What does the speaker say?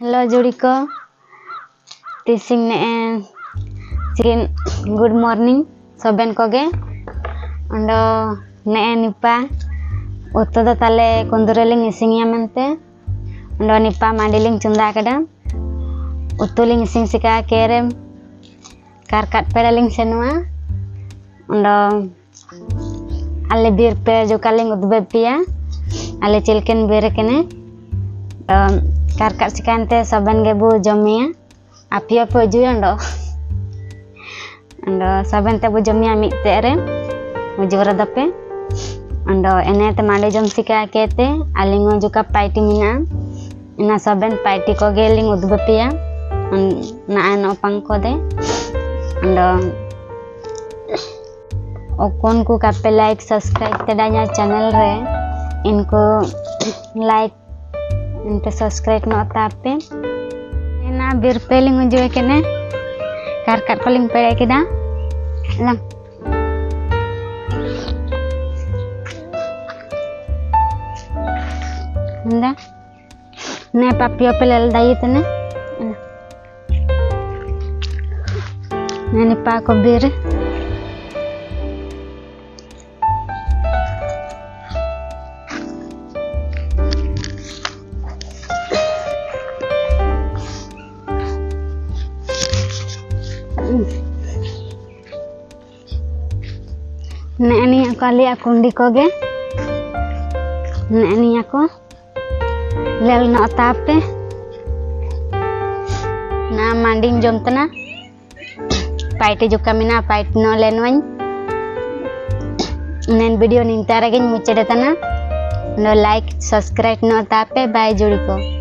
Hello Judiko, teaching ne chicken good morning soben koge ondo ne nipa uto do tale kondureling ising yamente ondo nipa mandiling chunda kada utuling ising sika kerem karkat pedaling senua ondo alle bir pe jokaling udbe pia alle chilken berekene karkat sikante saban gebu jomia apia po juyondo ando saban te bu jomia mi tere mujura dape ando ene te mande jom sika kete alingo juga paiti mina ina saban paiti ko geling udbapia na ano pangkode ando okon ku kape like subscribe tedanya channel re inko like inte subscribe no tape ina bir peling unjue kene karkat paling pede kida lang nda ne papio pelel dayitene ne pa ko bir Ini aku lihat kundi koge, ini aku lel no tape, na manding jom tena, paiti juga mina paiti no lenwan, nen video nintara gen mucede tena, no like subscribe no tape bye Judiko.